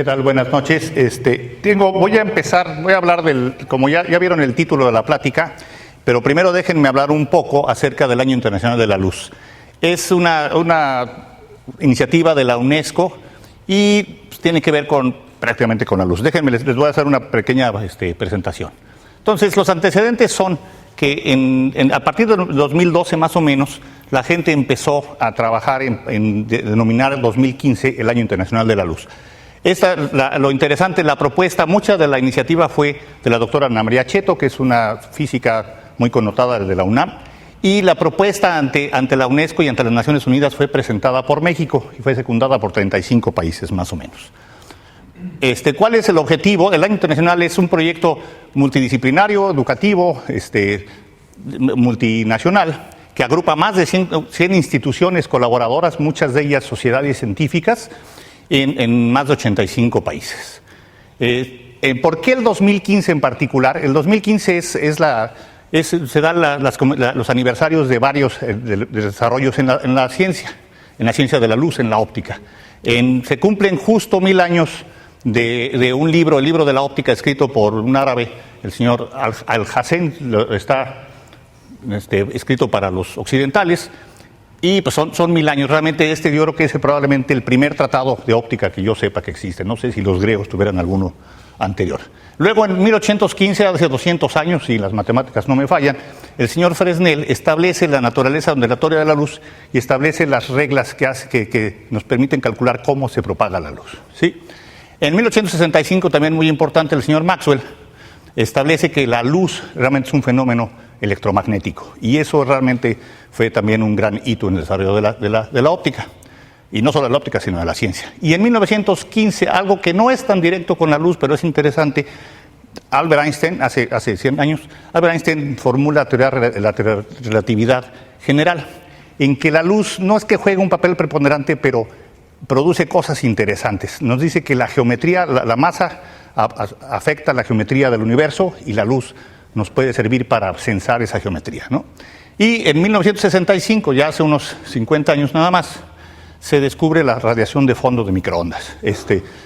¿Qué tal? Buenas noches. Voy a hablar como ya vieron el título de la plática, pero primero déjenme hablar un poco acerca del Año Internacional de la Luz. Es una iniciativa de la UNESCO y tiene que ver prácticamente con la luz. Déjenme, les voy a hacer una pequeña presentación. Entonces, los antecedentes son que a partir de 2012 más o menos, la gente empezó a trabajar en denominar el 2015 el Año Internacional de la Luz. Lo interesante, la propuesta, mucha de la iniciativa fue de la doctora Ana María Cheto, que es una física muy connotada de la UNAM, y la propuesta ante la UNESCO y ante las Naciones Unidas fue presentada por México y fue secundada por 35 países más o menos. ¿Cuál es el objetivo? El Año Internacional es un proyecto multidisciplinario, educativo, multinacional, que agrupa más de 100 instituciones colaboradoras, muchas de ellas sociedades científicas, en más de 85 países. ¿Por qué el 2015 en particular? El 2015 se dan los aniversarios de varios de desarrollos en la ciencia de la luz, en la óptica. Se cumplen justo 1000 años de un libro, el libro de la óptica, escrito por un árabe, el señor Al-Hassen, está escrito para los occidentales, y pues son 1000 años. Realmente yo creo que es probablemente el primer tratado de óptica que yo sepa que existe. No sé si los griegos tuvieran alguno anterior. Luego, en 1815, hace 200 años, si las matemáticas no me fallan, el señor Fresnel establece la naturaleza ondulatoria de la luz y establece las reglas que nos permiten calcular cómo se propaga la luz, ¿sí? En 1865, también muy importante, el señor Maxwell establece que la luz realmente es un fenómeno electromagnético, y eso realmente fue también un gran hito en el desarrollo de la óptica, y no solo de la óptica, sino de la ciencia. Y en 1915, algo que no es tan directo con la luz, pero es interesante, Albert Einstein, hace 100 años, Albert Einstein formula la teoría de la relatividad general, en que la luz no es que juegue un papel preponderante, pero produce cosas interesantes. Nos dice que la geometría, la masa afecta la geometría del universo, y la luz nos puede servir para censar esa geometría, ¿no? Y en 1965, ya hace unos 50 años nada más, se descubre la radiación de fondo de microondas.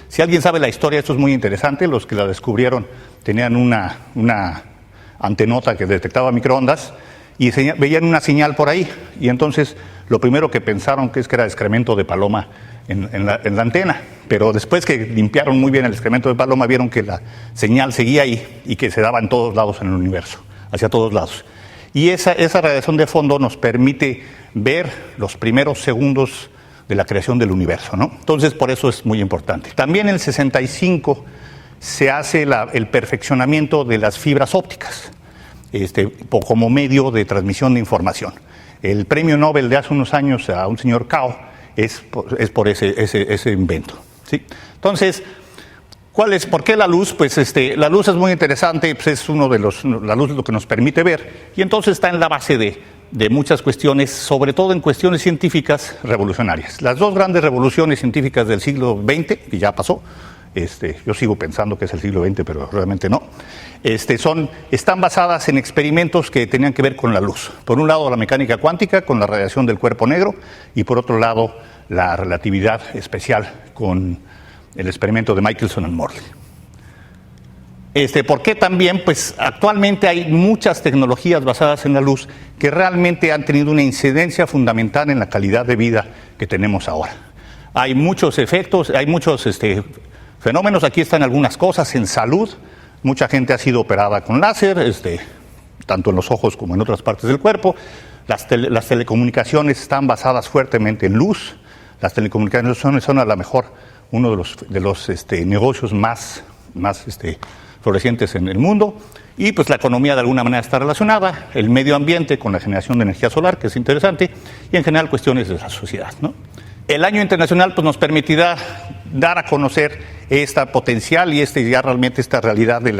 Si alguien sabe la historia, esto es muy interesante. Los que la descubrieron tenían una antenota que detectaba microondas y veían una señal por ahí, y entonces lo primero que pensaron que era excremento de paloma en la antena, pero después que limpiaron muy bien el excremento de paloma, vieron que la señal seguía ahí y que se daba en todos lados en el universo, hacia todos lados. Y esa radiación de fondo nos permite ver los primeros segundos de la creación del universo, ¿no? Entonces, por eso es muy importante. También en el 65 se hace el perfeccionamiento de las fibras ópticas como medio de transmisión de información. El premio Nobel de hace unos años a un señor Kao es por ese invento, ¿sí? Entonces, ¿por qué la luz? Pues la luz es muy interesante, pues es la luz es lo que nos permite ver, y entonces está en la base de muchas cuestiones, sobre todo en cuestiones científicas revolucionarias. Las dos grandes revoluciones científicas del siglo XX, que ya pasó, yo sigo pensando que es el siglo XX, pero realmente no, están basadas en experimentos que tenían que ver con la luz. Por un lado, la mecánica cuántica, con la radiación del cuerpo negro, y por otro lado, la relatividad especial, con el experimento de Michelson and Morley. ¿Por qué también? Pues actualmente hay muchas tecnologías basadas en la luz que realmente han tenido una incidencia fundamental en la calidad de vida que tenemos ahora. Hay muchos efectos, hay muchos fenómenos. Aquí están algunas cosas en salud. Mucha gente ha sido operada con láser, tanto en los ojos como en otras partes del cuerpo. Las telecomunicaciones están basadas fuertemente en luz. Las telecomunicaciones son a lo mejor uno de los negocios más florecientes en el mundo, y pues la economía de alguna manera está relacionada, el medio ambiente con la generación de energía solar, que es interesante, y en general cuestiones de la sociedad, ¿no? El Año Internacional pues nos permitirá dar a conocer esta potencial y ya realmente esta realidad de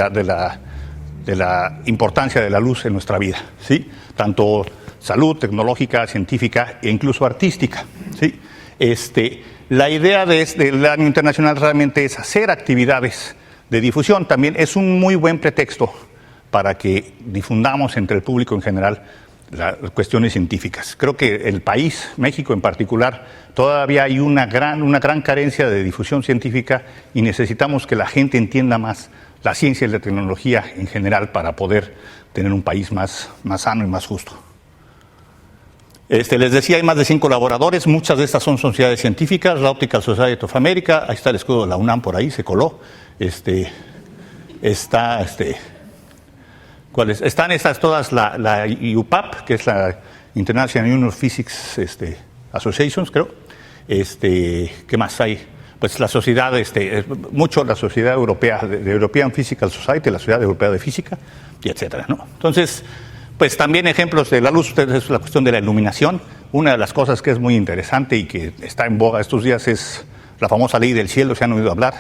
la importancia de la luz en nuestra vida, ¿sí? Tanto salud, tecnológica, científica e incluso artística, ¿sí? La idea del Año Internacional realmente es hacer actividades de difusión. También es un muy buen pretexto para que difundamos entre el público en general las cuestiones científicas. Creo que el país, México en particular, todavía hay una gran carencia de difusión científica y necesitamos que la gente entienda más la ciencia y la tecnología en general para poder tener un país más sano y más justo. Les decía, hay más de 100 colaboradores, muchas de estas son sociedades científicas, la Optical Society of America, ahí está el escudo de la UNAM por ahí, se coló. Están estas todas, la IUPAP, que es la International Union of Physics Associations, creo. ¿Qué más hay? Pues la sociedad, mucho la sociedad europea, de European Physical Society, la Sociedad Europea de Física, y etcétera, ¿no? Entonces, pues también ejemplos de la luz, es la cuestión de la iluminación. Una de las cosas que es muy interesante y que está en boga estos días es la famosa ley del cielo, se han oído hablar.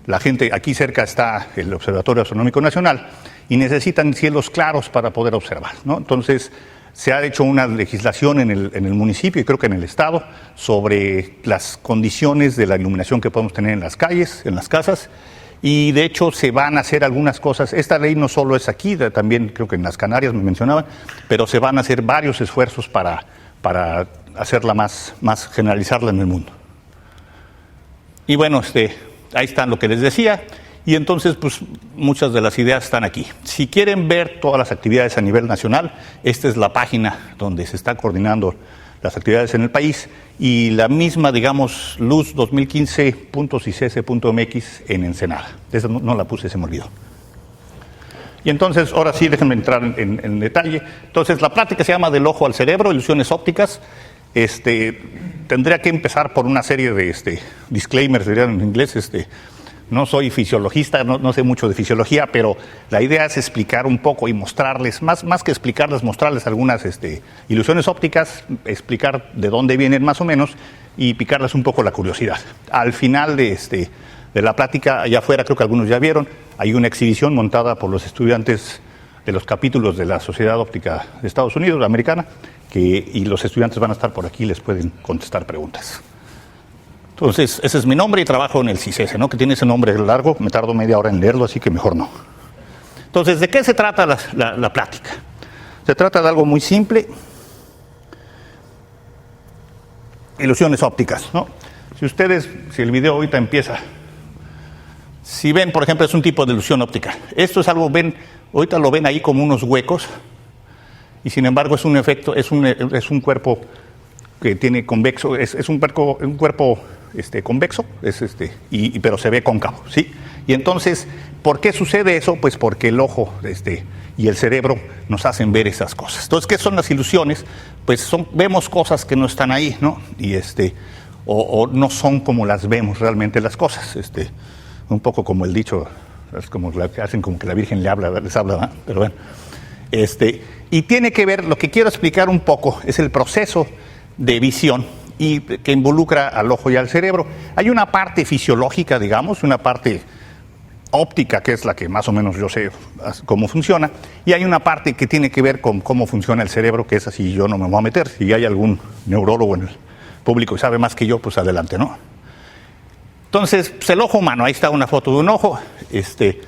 La gente, aquí cerca está el Observatorio Astronómico Nacional y necesitan cielos claros para poder observar, ¿no? Entonces, se ha hecho una legislación en el municipio y creo que en el estado sobre las condiciones de la iluminación que podemos tener en las calles, en las casas, y de hecho se van a hacer algunas cosas. Esta ley no solo es aquí, también creo que en las Canarias me mencionaban, pero se van a hacer varios esfuerzos para hacerla más generalizarla en el mundo. Y bueno, ahí está lo que les decía. Y entonces, pues, muchas de las ideas están aquí. Si quieren ver todas las actividades a nivel nacional, esta es la página donde se está coordinando las actividades en el país y la misma, digamos, luz 2015.icc.mx en Ensenada. Esa no la puse, se me olvidó. Y entonces, ahora sí, déjenme entrar en detalle. Entonces, la plática se llama Del ojo al cerebro, ilusiones ópticas. Tendría que empezar por una serie de disclaimers, dirían en inglés. No soy fisiologista, no sé mucho de fisiología, pero la idea es explicar un poco y mostrarles, más que explicarles, mostrarles algunas ilusiones ópticas, explicar de dónde vienen más o menos y picarles un poco la curiosidad. Al final de la plática, allá afuera, creo que algunos ya vieron, hay una exhibición montada por los estudiantes de los capítulos de la Sociedad Óptica de Estados Unidos, americana, y los estudiantes van a estar por aquí y les pueden contestar preguntas. Entonces, ese es mi nombre y trabajo en el CICESE, ¿no? Que tiene ese nombre largo, me tardo media hora en leerlo, así que mejor no. Entonces, ¿de qué se trata la plática? Se trata de algo muy simple, ilusiones ópticas, ¿no? Si el video ahorita empieza, si ven, por ejemplo, es un tipo de ilusión óptica. Esto es algo, ahorita lo ven ahí como unos huecos, y sin embargo es un efecto, es un cuerpo que tiene convexo, es un cuerpo convexo, pero se ve cóncavo, ¿sí? Y entonces, ¿por qué sucede eso? Pues porque el ojo y el cerebro nos hacen ver esas cosas. Entonces, ¿qué son las ilusiones? Pues vemos cosas que no están ahí, ¿no? Y o no son como las vemos realmente las cosas. Un poco como el dicho, es como que hacen como que la Virgen les habla, ¿verdad? Pero bueno. Y tiene que ver, lo que quiero explicar un poco, es el proceso de visión y que involucra al ojo y al cerebro. Hay una parte fisiológica, digamos, una parte óptica, que es la que más o menos yo sé cómo funciona, y hay una parte que tiene que ver con cómo funciona el cerebro, que es así, yo no me voy a meter. Si hay algún neurólogo en el público y sabe más que yo, pues adelante, ¿no? Entonces, pues el ojo humano, ahí está una foto de un ojo, ese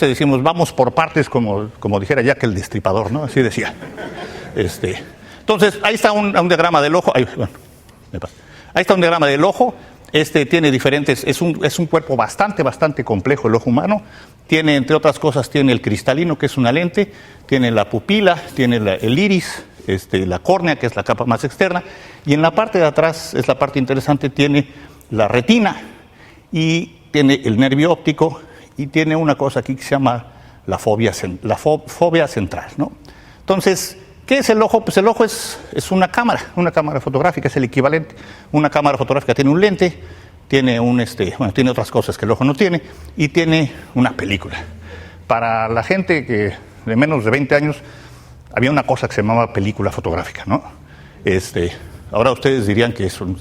decimos, vamos por partes, como dijera Jack el Destripador, ¿no? Así decía. Entonces, ahí está un diagrama del ojo. Ahí está un diagrama del ojo. Tiene diferentes, es un cuerpo bastante complejo el ojo humano. Tiene, entre otras cosas, tiene el cristalino, que es una lente, tiene la pupila, tiene el iris, la córnea, que es la capa más externa, y en la parte de atrás, es la parte interesante, tiene la retina, y tiene el nervio óptico, y tiene una cosa aquí que se llama la fobia central, ¿no? Entonces, ¿qué es el ojo? Pues el ojo es una cámara fotográfica, es el equivalente. Una cámara fotográfica tiene un lente, tiene tiene otras cosas que el ojo no tiene, y tiene una película. Para la gente que de menos de 20 años, había una cosa que se llamaba película fotográfica, ¿no? Ahora ustedes dirían que es un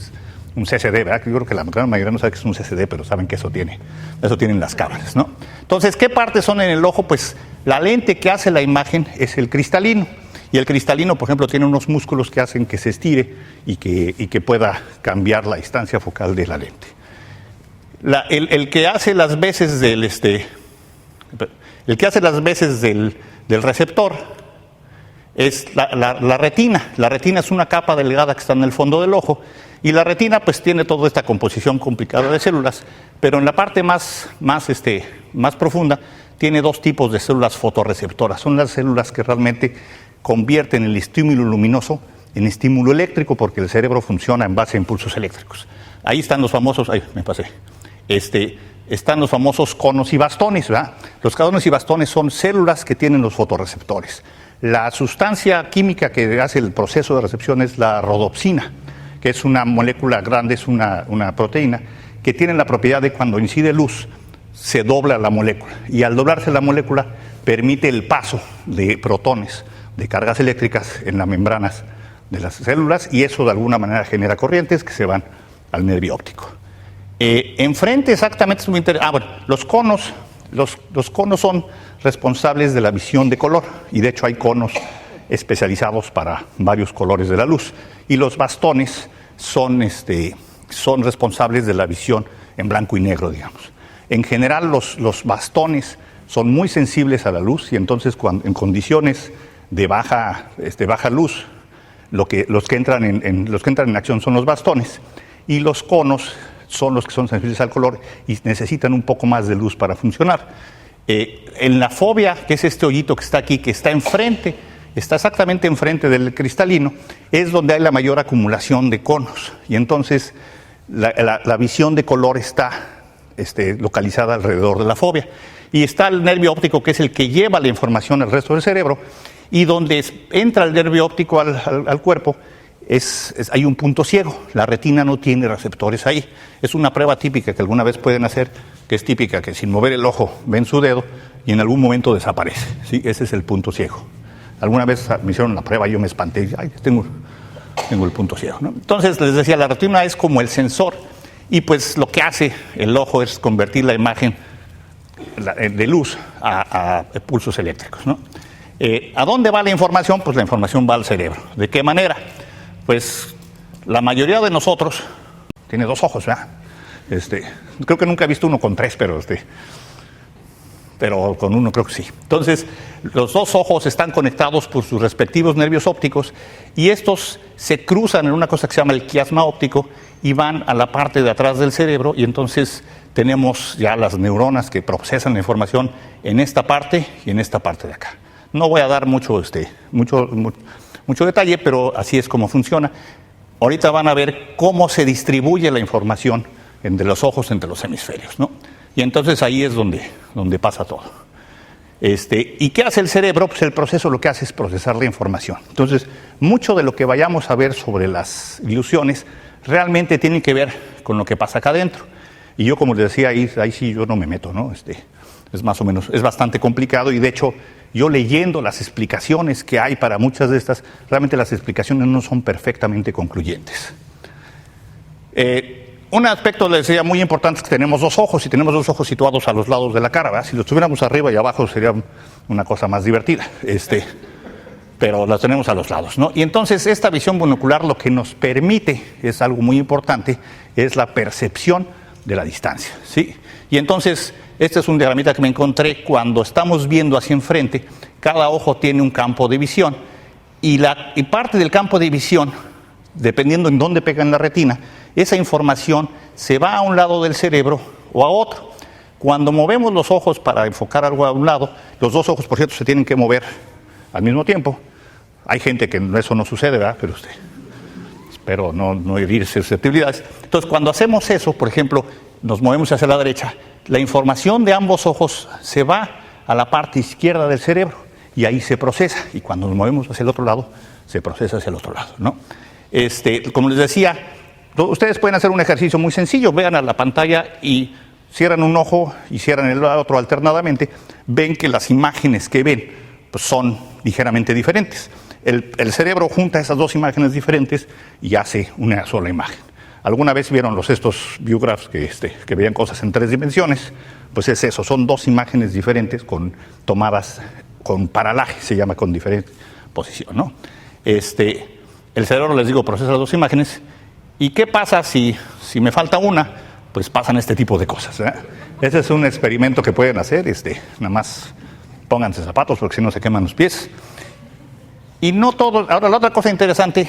CCD, ¿verdad? Yo creo que la gran mayoría no sabe que es un CCD, pero saben que eso tienen las cámaras, ¿no? Entonces, ¿qué partes son en el ojo? Pues la lente que hace la imagen es el cristalino. Y el cristalino, por ejemplo, tiene unos músculos que hacen que se estire y que pueda cambiar la distancia focal de la lente. El que hace las veces del receptor es la retina. La retina es una capa delgada que está en el fondo del ojo, y la retina pues tiene toda esta composición complicada de células, pero en la parte más profunda tiene dos tipos de células fotorreceptoras. Son las células que realmente convierten el estímulo luminoso en estímulo eléctrico, porque el cerebro funciona en base a impulsos eléctricos. Ahí están los famosos, están los famosos conos y bastones, ¿verdad? Los conos y bastones son células que tienen los fotorreceptores. La sustancia química que hace el proceso de recepción es la rodopsina, que es una molécula grande, es una proteína, que tiene la propiedad de cuando incide luz, se dobla la molécula. Y al doblarse la molécula, permite el paso de protones, de cargas eléctricas en las membranas de las células, y eso de alguna manera genera corrientes que se van al nervio óptico. Enfrente exactamente es muy interesante. Los conos son responsables de la visión de color, y de hecho hay conos especializados para varios colores de la luz, y los bastones son responsables de la visión en blanco y negro, digamos. En general los bastones son muy sensibles a la luz, y entonces en condiciones de baja luz, los que entran en acción son los bastones, y los conos son los que son sensibles al color y necesitan un poco más de luz para funcionar. En la fóvea, que es este hoyito que está aquí, que está exactamente enfrente del cristalino, es donde hay la mayor acumulación de conos, y entonces la visión de color está localizada alrededor de la fóvea. Y está el nervio óptico, que es el que lleva la información al resto del cerebro, y donde entra el nervio óptico al cuerpo, hay un punto ciego. La retina no tiene receptores ahí. Es una prueba típica que alguna vez pueden hacer, que es típica, que sin mover el ojo ven su dedo y en algún momento desaparece, ¿sí? Ese es el punto ciego. Alguna vez me hicieron la prueba y yo me espanté y tengo el punto ciego, ¿no? Entonces les decía, la retina es como el sensor, y pues lo que hace el ojo es convertir la imagen de luz a pulsos eléctricos, ¿no? ¿A dónde va la información? Pues la información va al cerebro. ¿De qué manera? Pues la mayoría de nosotros tiene dos ojos, ¿verdad? Creo que nunca he visto uno con tres, pero con uno creo que sí. Entonces, los dos ojos están conectados por sus respectivos nervios ópticos, y estos se cruzan en una cosa que se llama el quiasma óptico y van a la parte de atrás del cerebro, y entonces tenemos ya las neuronas que procesan la información en esta parte y en esta parte de acá. No voy a dar mucho detalle, pero así es como funciona. Ahorita van a ver cómo se distribuye la información entre los ojos, entre los hemisferios, ¿no? Y entonces ahí es donde pasa todo. ¿Y qué hace el cerebro? Pues el proceso lo que hace es procesar la información. Entonces, mucho de lo que vayamos a ver sobre las ilusiones realmente tiene que ver con lo que pasa acá adentro. Y yo, como les decía, ahí sí yo no me meto, ¿no? Es más o menos, es bastante complicado, y de hecho, yo leyendo las explicaciones que hay para muchas de estas, realmente las explicaciones no son perfectamente concluyentes. Un aspecto, les decía, muy importante es que tenemos dos ojos, y tenemos dos ojos situados a los lados de la cara, ¿verdad? Si los tuviéramos arriba y abajo sería una cosa más divertida, pero las tenemos a los lados, ¿no? Y entonces esta visión binocular lo que nos permite, es algo muy importante, es la percepción de la distancia, ¿sí? Y entonces, este es un diagramita que me encontré. Cuando estamos viendo hacia enfrente, cada ojo tiene un campo de visión, y parte del campo de visión, dependiendo en dónde pega en la retina, esa información se va a un lado del cerebro o a otro. Cuando movemos los ojos para enfocar algo a un lado, los dos ojos, por cierto, se tienen que mover al mismo tiempo. Hay gente que eso no sucede, ¿verdad? Pero espero no herir susceptibilidades. Entonces, cuando hacemos eso, por ejemplo, nos movemos hacia la derecha, la información de ambos ojos se va a la parte izquierda del cerebro, y ahí se procesa, y cuando nos movemos hacia el otro lado, se procesa hacia el otro lado, ¿no? Como les decía, ustedes pueden hacer un ejercicio muy sencillo. Vean a la pantalla y cierran un ojo y cierran el otro alternadamente. Ven que las imágenes que ven pues son ligeramente diferentes. El cerebro junta esas dos imágenes diferentes y hace una sola imagen. ¿Alguna vez vieron estos view-graphs que veían cosas en 3 dimensiones? Pues es eso, son dos imágenes diferentes tomadas con paralaje, se llama, con diferente posición, ¿no? El cerebro, les digo, procesa las dos imágenes. ¿Y qué pasa si me falta una? Pues pasan este tipo de cosas, ¿eh? Ese es un experimento que pueden hacer. Nada más pónganse zapatos, porque si no se queman los pies. Y no todos, ahora la otra cosa interesante,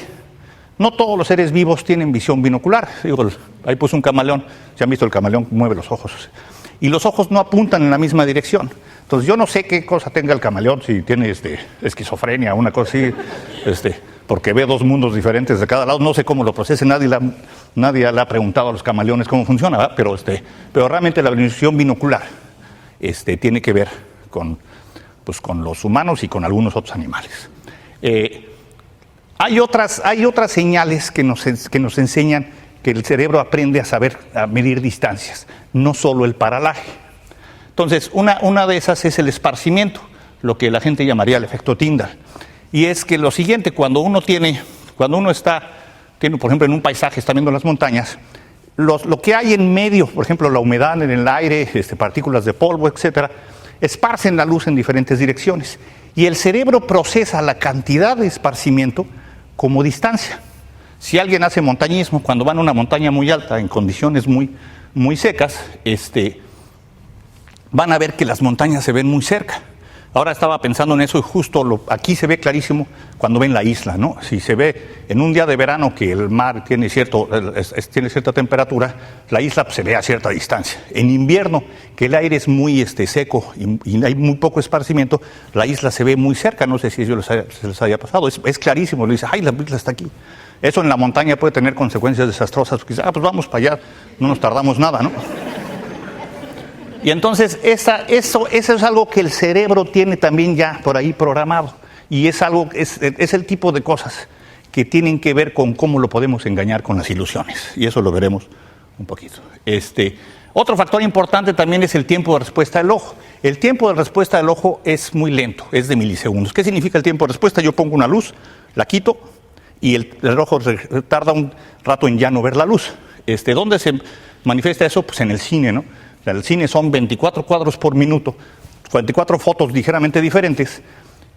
no todos los seres vivos tienen visión binocular. Digo, ahí puse un camaleón, ¿se han visto el camaleón? Mueve los ojos. Y los ojos no apuntan en la misma dirección. Entonces yo no sé qué cosa tenga el camaleón, si tiene esquizofrenia, una cosa así, porque ve dos mundos diferentes de cada lado. No sé cómo lo procese, nadie le ha preguntado a los camaleones cómo funciona, ¿verdad? Pero realmente la visión binocular tiene que ver con los humanos y con algunos otros animales. Hay otras señales que nos enseñan que el cerebro aprende a medir distancias, no solo el paralaje. Entonces, una de esas es el esparcimiento, lo que la gente llamaría el efecto Tyndall. Y es que lo siguiente, cuando uno está, por ejemplo, en un paisaje, está viendo las montañas, lo que hay en medio, por ejemplo, la humedad en el aire, partículas de polvo, etcétera, esparcen la luz en diferentes direcciones. Y el cerebro procesa la cantidad de esparcimiento como distancia. Si alguien hace montañismo, cuando van a una montaña muy alta, en condiciones muy, muy secas, van a ver que las montañas se ven muy cerca. Ahora estaba pensando en eso y justo aquí se ve clarísimo cuando ven la isla, ¿no? Si se ve en un día de verano que el mar tiene cierta temperatura, la isla se ve a cierta distancia. En invierno, que el aire es muy seco y hay muy poco esparcimiento, la isla se ve muy cerca. No sé si eso se les haya pasado. Es clarísimo. Le dice, ¡ay, la isla está aquí! Eso en la montaña puede tener consecuencias desastrosas. Porque pues vamos para allá, no nos tardamos nada, ¿no? Y entonces eso es algo que el cerebro tiene también ya por ahí programado. Y es el tipo de cosas que tienen que ver con cómo lo podemos engañar con las ilusiones. Y eso lo veremos un poquito. Otro factor importante también es el tiempo de respuesta del ojo. El tiempo de respuesta del ojo es muy lento, es de milisegundos. ¿Qué significa el tiempo de respuesta? Yo pongo una luz, la quito y el ojo tarda un rato en ya no ver la luz. ¿Dónde se manifiesta eso? Pues en el cine, ¿no? El cine son 24 cuadros por minuto, 24 fotos ligeramente diferentes,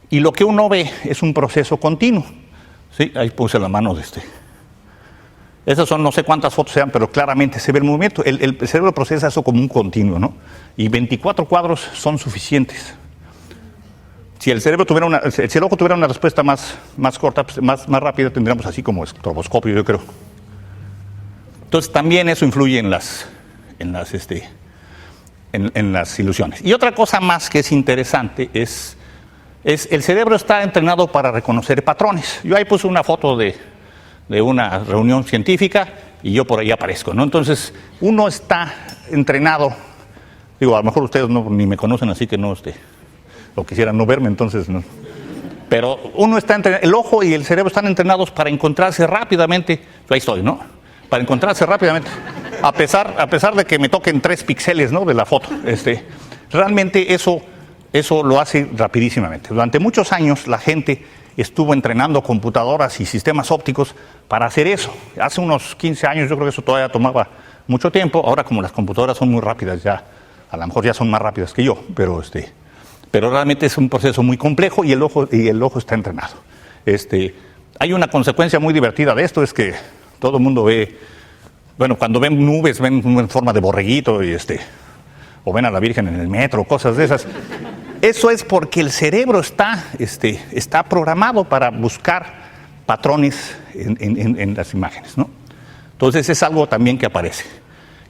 y lo que uno ve es un proceso continuo. ¿Sí? Ahí puse la mano de Esas son no sé cuántas fotos sean, pero claramente se ve el movimiento. El cerebro procesa eso como un continuo, ¿no? Y 24 cuadros son suficientes. Si el ojo tuviera una respuesta más corta, pues, más rápida, tendríamos así como estroboscopio, yo creo. Entonces también eso influye en las ilusiones. Y otra cosa más que es interesante es el cerebro está entrenado para reconocer patrones. Yo ahí puse una foto de una reunión científica y yo por ahí aparezco, ¿no? Entonces, uno está entrenado, digo, a lo mejor ustedes ni me conocen, así que no, o quisieran no verme, entonces no. Pero uno está entrenado, el ojo y el cerebro están entrenados para encontrarse rápidamente, yo ahí estoy, ¿no? Para encontrarse rápidamente. A pesar de que me toquen 3 píxeles, ¿no?, de la foto. Realmente eso lo hace rapidísimamente. Durante muchos años la gente estuvo entrenando computadoras y sistemas ópticos para hacer eso. Hace unos 15 años yo creo que eso todavía tomaba mucho tiempo. Ahora, como las computadoras son muy rápidas, ya a lo mejor ya son más rápidas que yo, pero realmente es un proceso muy complejo y el ojo está entrenado. Hay una consecuencia muy divertida de esto, es que todo el mundo ve. Bueno, cuando ven nubes, ven en forma de borreguito o ven a la Virgen en el metro, cosas de esas. Eso es porque el cerebro está programado para buscar patrones en las imágenes, ¿no? Entonces es algo también que aparece.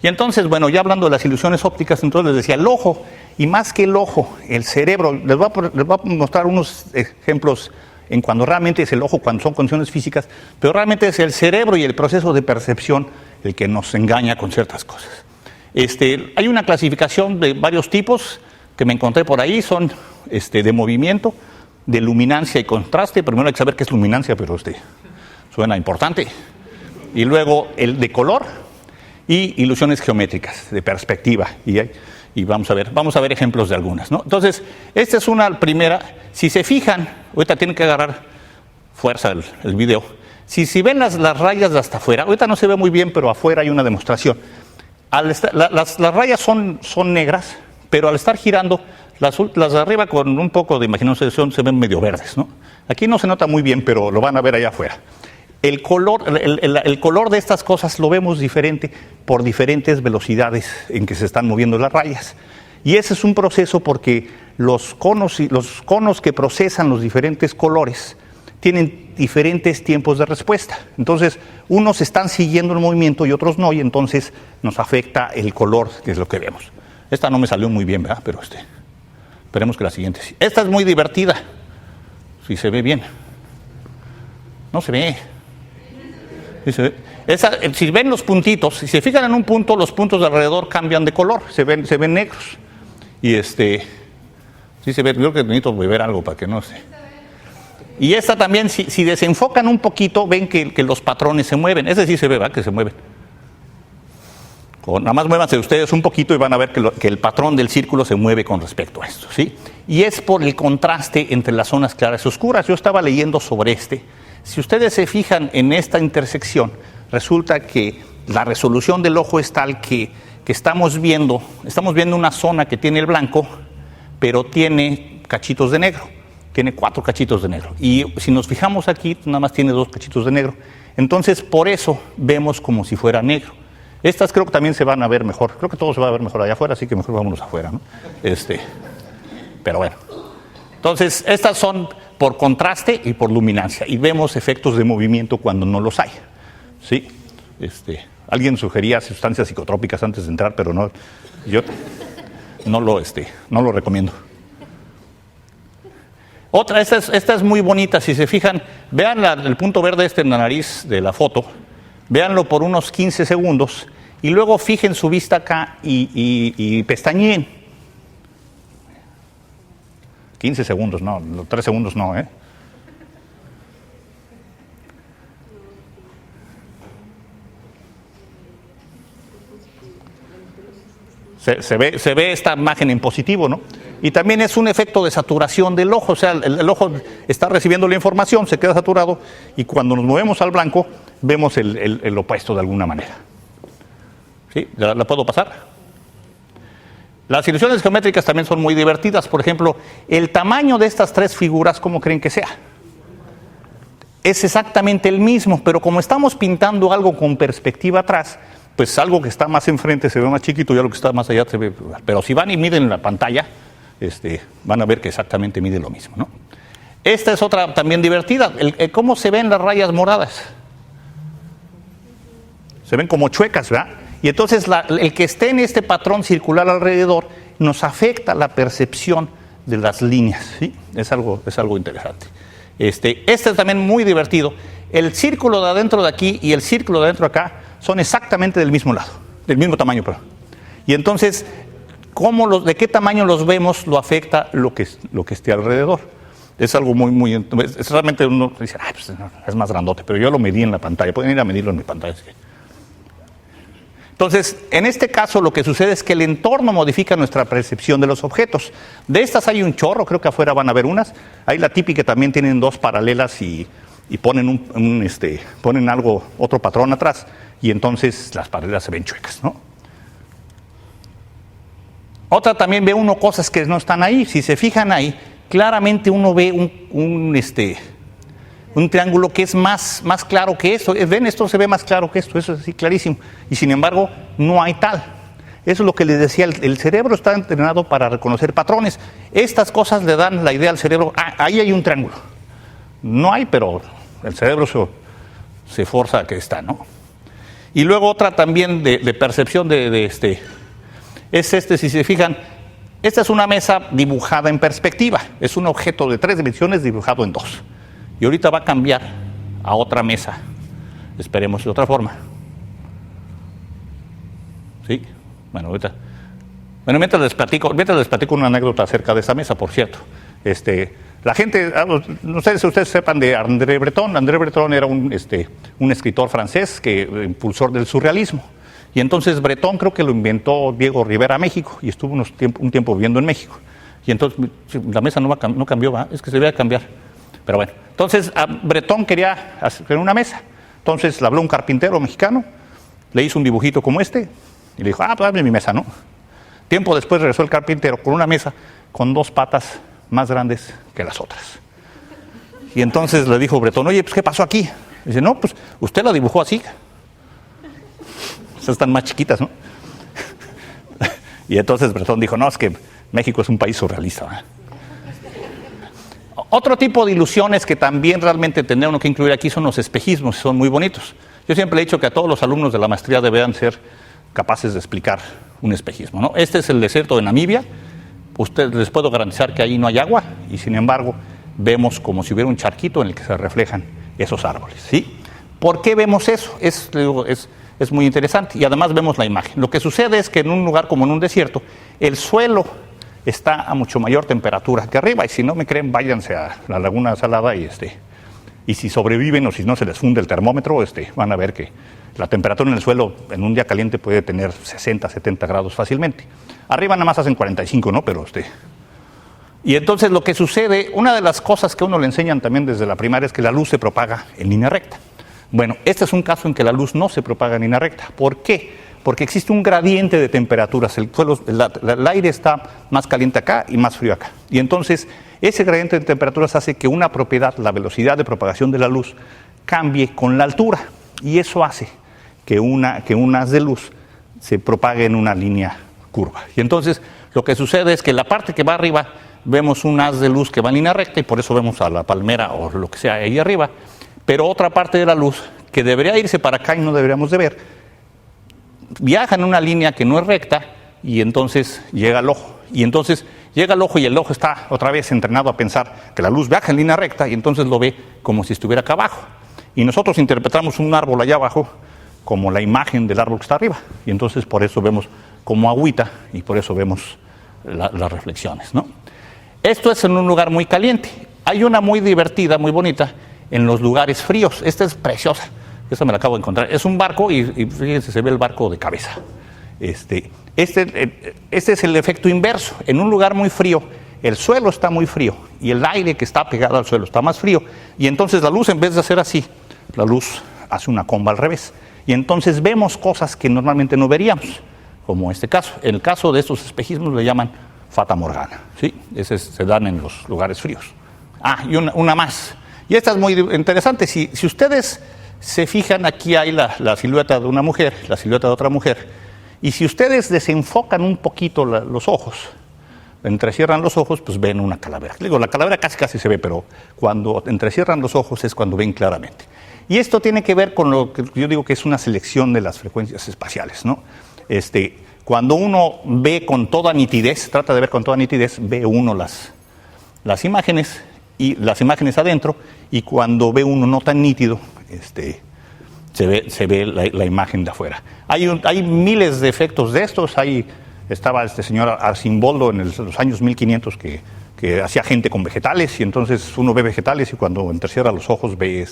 Y entonces, bueno, ya hablando de las ilusiones ópticas, entonces les decía, el ojo, y más que el ojo, el cerebro, les voy a mostrar unos ejemplos en cuando realmente es el ojo, cuando son condiciones físicas, pero realmente es el cerebro y el proceso de percepción el que nos engaña con ciertas cosas. Hay una clasificación de varios tipos que me encontré por ahí, son de movimiento, de luminancia y contraste. Primero hay que saber qué es luminancia, pero suena importante. Y luego el de color y ilusiones geométricas, de perspectiva. Y vamos a ver ejemplos de algunas, ¿no? Entonces, esta es una primera. Si se fijan, ahorita tienen que agarrar fuerza el video. Si ven las rayas de hasta afuera, ahorita no se ve muy bien, pero afuera hay una demostración. Las rayas son negras, pero al estar girando, las de arriba con un poco de imaginación se ven medio verdes, ¿no? Aquí no se nota muy bien, pero lo van a ver allá afuera. El color de estas cosas lo vemos diferente por diferentes velocidades en que se están moviendo las rayas. Y ese es un proceso porque los conos que procesan los diferentes colores tienen diferentes tiempos de respuesta. Entonces, unos están siguiendo el movimiento y otros no, y entonces nos afecta el color, que es lo que vemos. Esta no me salió muy bien, ¿verdad? Pero esperemos que la siguiente sí. Esta es muy divertida, si se ve bien. No se ve. Sí se ve. Si ven los puntitos, si se fijan en un punto, los puntos de alrededor cambian de color, se ven negros. Y sí se ve, creo que necesito beber algo para que no se... Y esta también, si desenfocan un poquito, ven que los patrones se mueven. Ese sí se ve, ¿verdad? Que se mueven. Nada más muévanse ustedes un poquito y van a ver que el patrón del círculo se mueve con respecto a esto, ¿sí? Y es por el contraste entre las zonas claras y oscuras. Yo estaba leyendo sobre Si ustedes se fijan en esta intersección, resulta que la resolución del ojo es tal que estamos viendo una zona que tiene el blanco, pero tiene cachitos de negro. Tiene 4 cachitos de negro. Y si nos fijamos aquí, nada más tiene 2 cachitos de negro. Entonces, por eso vemos como si fuera negro. Estas creo que también se van a ver mejor. Creo que todo se va a ver mejor allá afuera, así que mejor vámonos afuera, ¿no? Pero bueno. Entonces, estas son por contraste y por luminancia. Y vemos efectos de movimiento cuando no los hay. ¿Sí? Alguien sugería sustancias psicotrópicas antes de entrar, pero no, yo no lo recomiendo. Otra, esta es muy bonita, si se fijan, vean el punto verde en la nariz de la foto, véanlo por unos 15 segundos y luego fijen su vista acá y pestañeen. 15 segundos, no, 3 segundos no, ¿eh? Se ve esta imagen en positivo, ¿no? Y también es un efecto de saturación del ojo, o sea, el ojo está recibiendo la información, se queda saturado, y cuando nos movemos al blanco, vemos el opuesto de alguna manera. ¿Sí? ¿La puedo pasar? Las ilusiones geométricas también son muy divertidas. Por ejemplo, el tamaño de estas 3 figuras, ¿cómo creen que sea? Es exactamente el mismo, pero como estamos pintando algo con perspectiva atrás, pues algo que está más enfrente se ve más chiquito y algo que está más allá se ve... Pero si van y miden la pantalla, van a ver que exactamente mide lo mismo, ¿no? Esta es otra también divertida. ¿Cómo se ven las rayas moradas? Se ven como chuecas, ¿verdad? Y entonces el que esté en este patrón circular alrededor nos afecta la percepción de las líneas, ¿sí? Es algo interesante. Este es también muy divertido. El círculo de adentro de aquí y el círculo de adentro de acá son exactamente del mismo lado, del mismo tamaño, perdón. Y entonces, de qué tamaño los vemos lo afecta lo que esté alrededor. Es algo muy realmente uno dice, pues es más grandote, pero yo lo medí en la pantalla. Pueden ir a medirlo en mi pantalla. Entonces, en este caso lo que sucede es que el entorno modifica nuestra percepción de los objetos. De estas hay un chorro, creo que afuera van a ver unas. Hay la típica, también tienen 2 paralelas y ponen ponen otro patrón atrás, y entonces las paralelas se ven chuecas, ¿no? Otra, también ve uno cosas que no están ahí. Si se fijan ahí, claramente uno ve un triángulo que es más claro que esto. Ven, esto se ve más claro que esto, eso es así clarísimo. Y sin embargo, no hay tal. Eso es lo que les decía, el cerebro está entrenado para reconocer patrones. Estas cosas le dan la idea al cerebro, ahí hay un triángulo. No hay, pero el cerebro se forza a que está, ¿no? Y luego otra también de percepción es si se fijan, esta es una mesa dibujada en perspectiva. Es un objeto de 3 dimensiones dibujado en 2. Y ahorita va a cambiar a otra mesa. Esperemos de otra forma. ¿Sí? Bueno, ahorita. Bueno, mientras les platico una anécdota acerca de esa mesa, por cierto. La gente, no sé si ustedes sepan de André Breton. André Breton era un escritor francés impulsor del surrealismo. Y entonces Breton creo que lo inventó Diego Rivera México, y estuvo un tiempo viviendo en México. Y entonces la mesa no cambió, ¿verdad? Es que se debía cambiar. Pero bueno, entonces Breton quería hacer una mesa. Entonces le habló un carpintero mexicano, le hizo un dibujito como este, y le dijo, pues hazme mi mesa, ¿no? Tiempo después regresó el carpintero con una mesa con 2 patas más grandes que las otras. Y entonces le dijo Breton, oye, pues ¿qué pasó aquí? Dice, no, pues usted la dibujó así. Esas están más chiquitas, ¿no? Y entonces Breton dijo, no, es que México es un país surrealista, ¿verdad? Otro tipo de ilusiones que también realmente tendría uno que incluir aquí son los espejismos, son muy bonitos. Yo siempre he dicho que a todos los alumnos de la maestría deberían ser capaces de explicar un espejismo, ¿no? Este es el desierto de Namibia. Ustedes les puedo garantizar que ahí no hay agua y sin embargo vemos como si hubiera un charquito en el que se reflejan esos árboles, ¿sí? ¿Por qué vemos eso? Es muy interesante y además vemos la imagen. Lo que sucede es que en un lugar como en un desierto, el suelo está a mucho mayor temperatura que arriba y si no me creen, váyanse a la Laguna Salada y si sobreviven o si no se les funde el termómetro, van a ver que la temperatura en el suelo en un día caliente puede tener 60, 70 grados fácilmente. Arriba nada más hacen 45, ¿no? Pero Y entonces lo que sucede, una de las cosas que a uno le enseñan también desde la primaria es que la luz se propaga en línea recta. Bueno, este es un caso en que la luz no se propaga en línea recta. ¿Por qué? Porque existe un gradiente de temperaturas. El aire está más caliente acá y más frío acá. Y entonces ese gradiente de temperaturas hace que una propiedad, la velocidad de propagación de la luz, cambie con la altura. Y eso hace que un haz de luz se propague en una línea curva. Y entonces lo que sucede es que la parte que va arriba vemos un haz de luz que va en línea recta y por eso vemos a la palmera o lo que sea ahí arriba, pero otra parte de la luz que debería irse para acá y no deberíamos de ver, viaja en una línea que no es recta y entonces llega al ojo. Y entonces llega al ojo y el ojo está otra vez entrenado a pensar que la luz viaja en línea recta y entonces lo ve como si estuviera acá abajo. Y nosotros interpretamos un árbol allá abajo como la imagen del árbol que está arriba. Y entonces por eso vemos como agüita y por eso vemos las reflexiones, ¿no? Esto es en un lugar muy caliente. Hay una muy divertida, muy bonita, en los lugares fríos. Esta es preciosa. Esta me la acabo de encontrar. Es un barco y fíjense, se ve el barco de cabeza. Este es el efecto inverso. En un lugar muy frío, el suelo está muy frío y el aire que está pegado al suelo está más frío. Y entonces la luz, en vez de hacer así, la luz hace una comba al revés. Y entonces vemos cosas que normalmente no veríamos, como este caso. En el caso de estos espejismos le llaman Fata Morgana, ¿sí? Se dan en los lugares fríos. Y una más. Y esta es muy interesante. Si ustedes se fijan, aquí hay la silueta de una mujer, la silueta de otra mujer. Y si ustedes desenfocan un poquito los ojos, entrecierran los ojos, pues ven una calavera. Digo, la calavera casi se ve, pero cuando entrecierran los ojos es cuando ven claramente. Y esto tiene que ver con lo que yo digo que es una selección de las frecuencias espaciales, ¿no? Cuando uno ve con toda nitidez, trata de ver con toda nitidez, ve uno las imágenes y las imágenes adentro, y cuando ve uno no tan nítido, se ve la imagen de afuera. Hay miles de efectos de estos. Estaba este señor Arcimboldo en los años 1500 que hacía gente con vegetales, y entonces uno ve vegetales y cuando entrecierra los ojos ve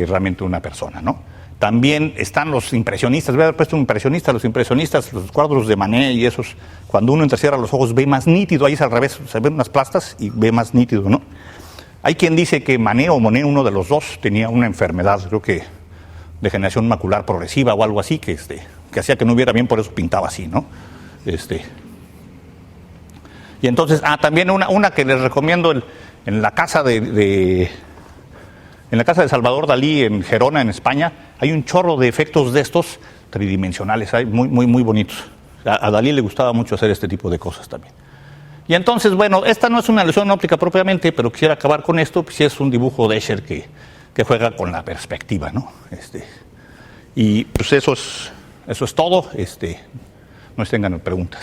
realmente una persona, ¿no? También están los impresionistas. Voy a haber puesto un impresionista. Los impresionistas, los cuadros de Manet y esos, cuando uno entrecierra los ojos ve más nítido. Ahí es al revés, se ven unas plastas y ve más nítido, ¿no? Hay quien dice que Manet o Monet, uno de los dos, tenía una enfermedad, creo que degeneración macular progresiva o algo así, que hacía que no viera bien, por eso pintaba así, ¿no? Y entonces, también una que les recomiendo en la casa de Salvador Dalí en Gerona, en España, hay un chorro de efectos de estos tridimensionales, muy bonitos. A Dalí le gustaba mucho hacer este tipo de cosas también. Y entonces, bueno, esta no es una ilusión óptica propiamente, pero quisiera acabar con esto, pues sí es un dibujo de Escher que juega con la perspectiva, ¿no? Y pues eso es todo. No tengan preguntas.